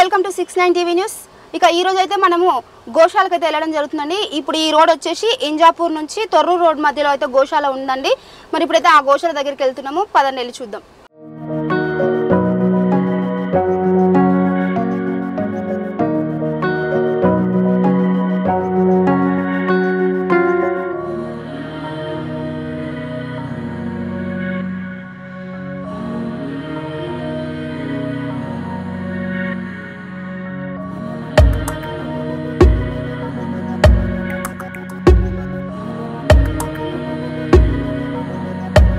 Welcome to 69 TV news. ఇక ఈ రోజు అయితే మనము గోశాలకు అయితే వెళ్ళడం జరుగుతుందండి. ఇప్పుడు ఈ రోడ్ వచ్చేసి ఇంజాపూర్ నుంచి తొర్రూరు రోడ్ మధ్యలో అయితే గోశాల ఉందండి. మరి ఇప్పుడైతే ఆ గోశాల దగ్గరికి వెళ్తున్నాము. పదండి వెళ్ళి చూద్దాం.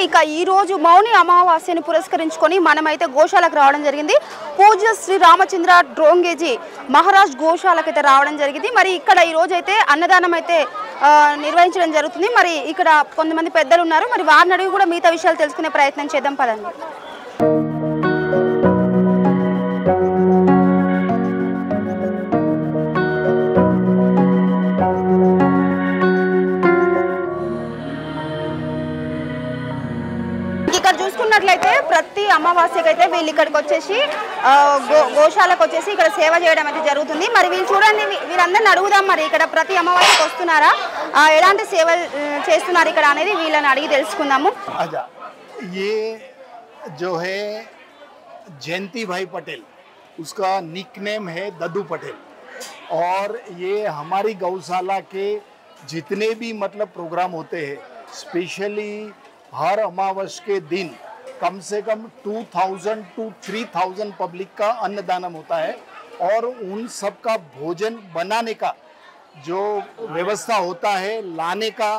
ఇక ఈ రోజు మౌని అమావాస్యను పురస్కరించుకొని మనమైతే గోశాలకు రావడం జరిగింది. పూజ్య శ్రీ రామచంద్ర డ్రోంగేజీ మహారాజ్ గోశాలకు అయితే రావడం జరిగింది. మరి ఇక్కడ ఈ రోజు అయితే అన్నదానం అయితే నిర్వహించడం జరుగుతుంది. మరి ఇక్కడ కొంతమంది పెద్దలు ఉన్నారు. మరి వారిని అడిగి కూడా మిగతా విషయాలు తెలుసుకునే ప్రయత్నం చేద్దాం పదండి. ఇక్కడ చూసుకున్నట్లయితే ప్రతి అమావాస్యకి అయితే వీళ్ళు ఇక్కడికి వచ్చేసి గోశాలకు వచ్చేసి ఇక్కడ సేవ చేయడం అయితే జరుగుతుంది. మరి వీళ్ళు చూడండి, వీళ్ళందరిని అడుగుదాం మరి ఇక్కడ ప్రతి అమావాస్యకి వస్తున్నారా, ఎలాంటి సేవ చేస్తున్నారు ఇక్కడ అనేది వీళ్ళని అడిగి తెలుసుకుందాము. ये जो है जयंती भाई पटेल, उसका निकनेम है दद्दू पटेल, और ये हमारी गौशाला के जितने भी मतलब प्रोग्राम होते हैं, स्पेशली हर अमावस्या के दिन कम से कम 2000 to 3000 पब्लिक का अन्नदानम होता है, और उन सब का भोजन बनाने का जो व्यवस्था होता है, लाने का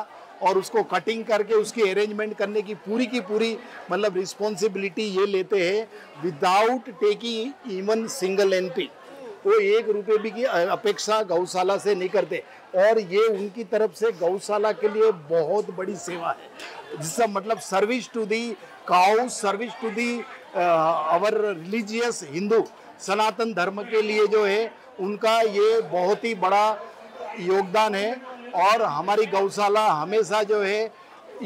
और उसको कटिंग करके उसकी अरेंजमेंट करने की पूरी मतलब रिस्पॉन्सिबिलिटी ये लेते हैं without taking even single NP. वो 1 रुपये भी की अपेक्षा गौशाला से नहीं करते, और ये उनकी तरफ से गौशाला के लिए बहुत बड़ी सेवा है, जिसका मतलब service to the cow, service to the our religious Hindu Sanatan Dharma के लिए जो है उनका ये बहुत ही बड़ा योगदान है। और हमारी गौशाला हमेशा जो है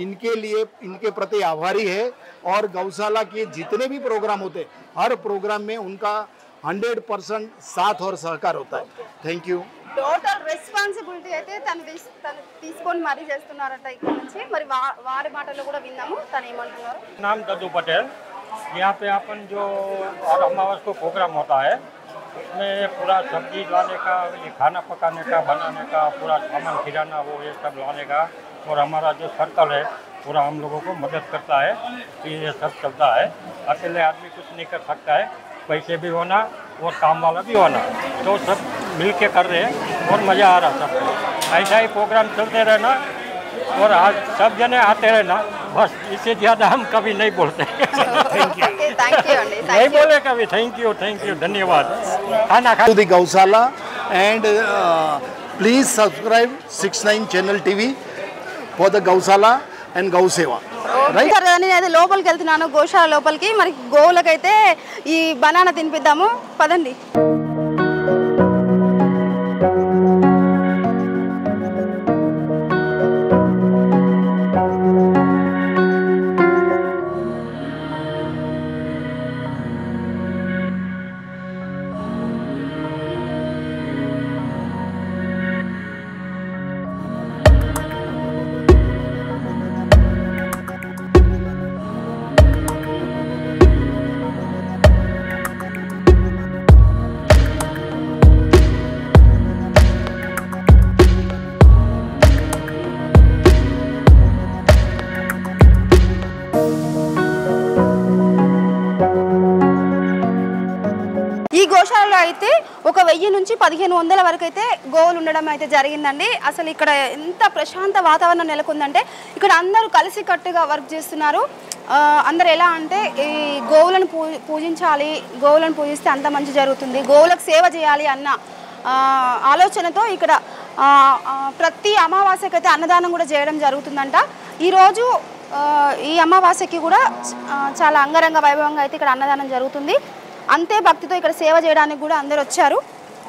इनके लिए इनके प्रति आभारी है, और गौशाला के जितने भी प्रोग्राम होते हैं हर प्रोग्राम में उनका 100% साथ और सहकार होता है। Thank you. టోటల్ రెస్పాన్సిబిలిటీ అయితే తను తీసుకొని మరీ చేస్తున్నారట ఇక్కడ నుంచి. మరి వారి మాటల్లో కూడా విన్నాము, తను ఏమంటున్నారు. नाम दद्दू पटेल। यहाँ पे अपन जो अमावस्या को प्रोग्राम होता है उसमें पूरा सब्जी लाने का, ये खाना पकाने का, बनाने का, पूरा सामान खिलाना वो ये सब लाने का, और हमारा जो सर्कल है पूरा हम लोगों को मदद करता है। ये सब चलता है, अकेले आदमी कुछ नहीं कर सकता है, पैसे भी होना और काम वाला भी होना, तो सब मिल के कर रहे हैं और मज़ा आ रहा सबको। ऐसा ही प्रोग्राम चलते रहना और आज सब जने आते रहना, बस इससे ज़्यादा हम कभी नहीं बोलते। नहीं बोले कभी। थैंक यू धन्यवाद। खाना खा दी गौशाला and please subscribe 69 channel TV for the गौशाला एंड गौ सेवा। నేనైతే లోపలికి వెళ్తున్నాను, గోశాల లోపలికి. మరి గోవులకైతే ఈ బనానా తినిపిద్దాము, పదండి. ఈ గోశాలలో అయితే 1000 నుంచి 1500 వరకు అయితే గోవులు ఉండడం అయితే జరిగిందండి. అసలు ఇక్కడ ఎంత ప్రశాంత వాతావరణం నెలకొందంటే ఇక్కడ అందరూ కలిసి కట్టుగా వర్క్ చేస్తున్నారు. అందరు ఎలా అంటే ఈ గోవులను పూజించాలి, గోవులను పూజిస్తే అంత మంచి జరుగుతుంది, గోవులకు సేవ చేయాలి అన్న ఆలోచనతో ఇక్కడ ప్రతి అమావాస్యకి అయితే అన్నదానం కూడా చేయడం జరుగుతుందంట. ఈరోజు ఈ అమావాస్యకి కూడా చాలా అంగరంగ వైభవంగా అయితే ఇక్కడ అన్నదానం జరుగుతుంది. అంతే భక్తితో ఇక్కడ సేవ చేయడానికి కూడా అందరు వచ్చారు.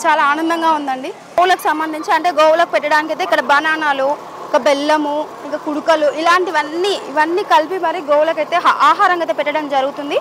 చాలా ఆనందంగా ఉందండి. గోవులకు సంబంధించి అంటే గోవులకు పెట్టడానికి అయితే ఇక్కడ బనానాలు, ఒక బెల్లము, ఇంకా కుడుకలు ఇవన్నీ కలిపి మరి గోవులకైతే ఆహారంగా అయితే పెట్టడం జరుగుతుంది.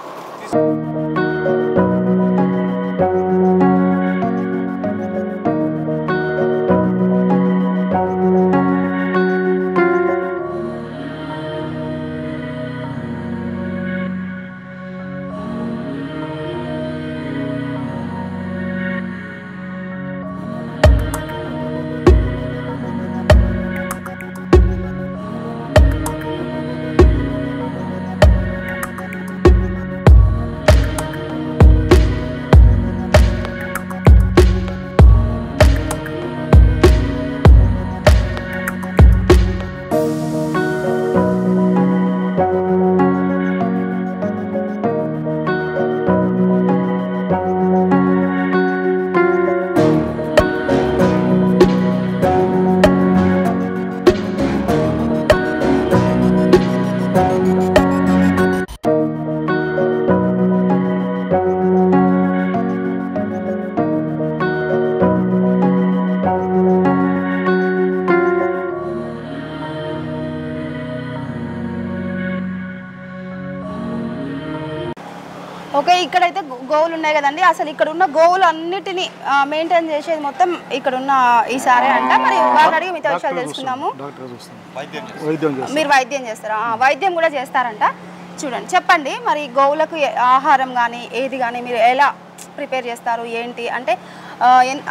గోవులు ఉన్నాయి కదండి, అసలు ఇక్కడ ఉన్న గోవులు అన్నిటిని మెయింటైన్ చేసేది మొత్తం ఇక్కడ ఉన్న ఈ సారే అంట. మరి వారిని అడిగి మిగతా విషయాలు తెలుసుకుందాము. మీరు వైద్యం చేస్తారా? వైద్యం కూడా చేస్తారంట. చూడండి, చెప్పండి మరి గోవులకు ఆహారం కానీ ఏది కానీ మీరు ఎలా ప్రిపేర్ చేస్తారు ఏంటి అంటే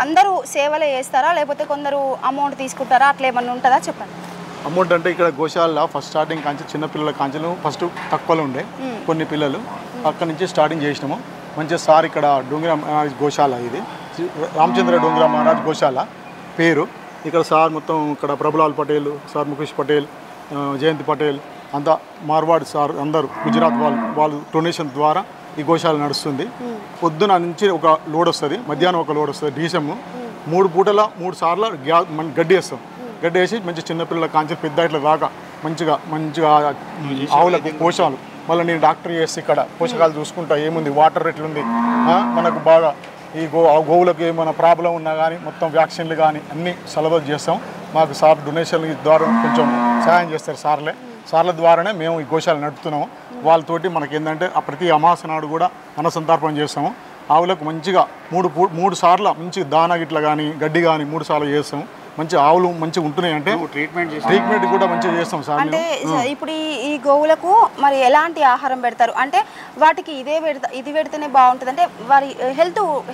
అందరూ సేవలే చేస్తారా లేకపోతే కొందరు అమౌంట్ తీసుకుంటారా, అట్లా ఏమన్నా ఉంటుందా చెప్పండి. అమౌంట్ అంటే ఇక్కడ గోశాల ఫస్ట్ స్టార్టింగ్ కాంచి చిన్న పిల్లల కాంచెలు ఫస్ట్ తక్కువలో ఉండే కొన్ని పిల్లలు అక్కడ నుంచి స్టార్టింగ్ చేసినాము. మంచిగా సార్ ఇక్కడ డోంగ్రా మహారాజ్ గోశాల, ఇది రామచంద్ర డోంగ్రా మహారాజ్ గోశాల పేరు. ఇక్కడ సార్ మొత్తం ఇక్కడ ప్రభులాల్ పటేల్, సార్ ముఖేష్ పటేల్, జయంతి పటేల్ అంతా మార్వాడ్ సార్ అందరూ గుజరాత్ వాళ్ళు డొనేషన్ ద్వారా ఈ గోశాల నడుస్తుంది. పొద్దున నుంచి ఒక లోడ్ వస్తుంది, మధ్యాహ్నం ఒక లోడ్ వస్తుంది. డీసెమ్ 3 పూటల 3 సార్లు గడ్డి వేస్తాం. గడ్డి వేసి మంచి చిన్నపిల్లల కాంచి పెద్ద ఇట్లా దాకా మంచిగా ఆవులకు పోషకాలు మళ్ళీ నేను డాక్టర్ చేసి ఇక్కడ పోషకాలు చూసుకుంటా, ఏముంది వాటర్ ఎట్లుంది, మనకు బాగా ఈ గోవులకు ఏమైనా ప్రాబ్లం ఉన్నా కానీ మొత్తం వ్యాక్సిన్లు కానీ అన్నీ సలహాలు చేస్తాం. మాకు సార్ డొనేషన్ ద్వారా కొంచెం సహాయం చేస్తారు సార్ల ద్వారానే మేము ఈ గోశాల నడుపుతున్నాము. వాళ్ళతోటి మనకి ఏంటంటే ప్రతి అమావాస్య నాడు కూడా అన్నసంతర్పణ చేస్తాము. ఆవులకు మంచిగా 3 సార్లు మంచి దానా గిట్ల కానీ గడ్డి కానీ 3 సార్లు చేస్తాము. మంచి ఆవులు మంచిగా ఉంటున్నాయి అంటే ట్రీట్మెంట్ కూడా మంచిగా చేస్తాం సార్. అంటే ఇప్పుడు ఈ గోవులకు మరి ఎలాంటి ఆహారం పెడతారు అంటే వాటికి ఇది పెడితేనే బాగుంటుంది అంటే వారి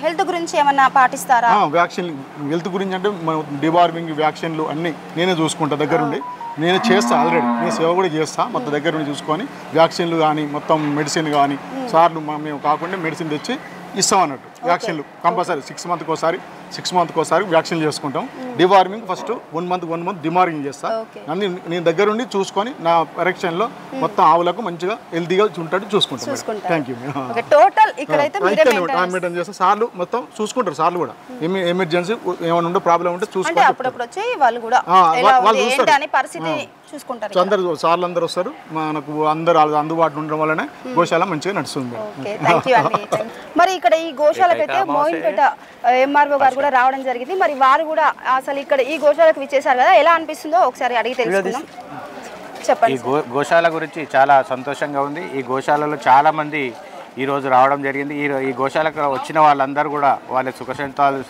హెల్త్ గురించి ఏమన్నా పాటిస్తారా? వ్యాక్సిన్ హెల్త్ గురించి అంటే డివార్మింగ్ వ్యాక్సిన్లు అన్నీ నేనే చూసుకుంటా దగ్గరుండి. నేను చేస్తా, ఆల్రెడీ నేను సేవ కూడా చేస్తా. మొత్తం దగ్గర నుండి చూసుకొని వ్యాక్సిన్లు కానీ మొత్తం మెడిసిన్ కానీ సార్లు మేము కాకుండా మెడిసిన్ తెచ్చి ఇస్తాం అన్నట్టు. వ్యాక్సిన్లు కంపల్సరీ 6 మంత్కి ఒకసారి వ్యాక్సిన్ చేసుకుంటాం. డివార్మింగ్ ఫస్ట్ 1 మంత్ డిమార్మింగ్ చేస్తా. అన్ని నేను దగ్గరుండి చూసుకొని నా పరీక్షలో మొత్తం ఆవులకు మంచిగా హెల్తీగా ఉంటాడు చూసుకుంటాం. Thank you. మెయింటైన్ చేస్తా. సార్లు మొత్తం చూసుకుంటారు. సార్లు కూడా ఎమర్జెన్సీ ఏమైనా ఉంటే ప్రాబ్లం ఉంటే చూసుకుంటారు. అందరు సార్లు అందరూ వస్తారు. మనకు అందరు అందుబాటులో ఉండడం వల్లనే గోశాల మంచిగా నడుస్తుంది. మరి ఇక్కడ ఈ గోశాలకైతే మోయిన్పేట ఎంఆర్ఓ గారు కూడా రావడం జరిగింది. మరి వారు కూడా అసలు ఇక్కడ ఈ గోశాలకు విచ్చేసారు కదా, ఎలా అనిపిస్తుందో ఒకసారి అడిగి తెలుసుకుందాం. చెప్పండి. ఈ గోశాల గురించి చాలా సంతోషంగా ఉంది. ఈ గోశాలలో చాలా మంది ఈరోజు రావడం జరిగింది. ఈ గోశాలకు వచ్చిన వాళ్ళందరూ కూడా వాళ్ళ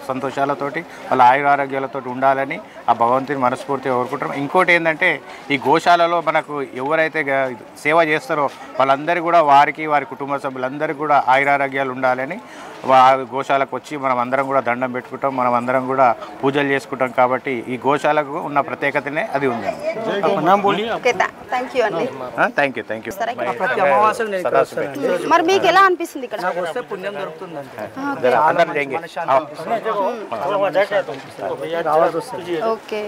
సంతోషాలతోటి వాళ్ళ ఆయురారోగ్యాలతో ఉండాలని ఆ భగవంతుని మనస్ఫూర్తిగా కోరుకుంటాం. ఇంకోటి ఏంటంటే ఈ గోశాలలో మనకు ఎవరైతే సేవ చేస్తారో వాళ్ళందరూ కూడా వారి కుటుంబ సభ్యులందరికీ కూడా ఆయురారోగ్యాలు ఉండాలని గోశాలకు వచ్చి మనం అందరం కూడా దండం పెట్టుకుంటాం, మనం అందరం కూడా పూజలు చేసుకుంటాం. కాబట్టి ఈ గోశాలకు ఉన్న ప్రత్యేకతనే అది ఉంది. Thank you. మరి మీకు ఎలా అనిపిస్తుంది ఇక్కడ? ఓకే.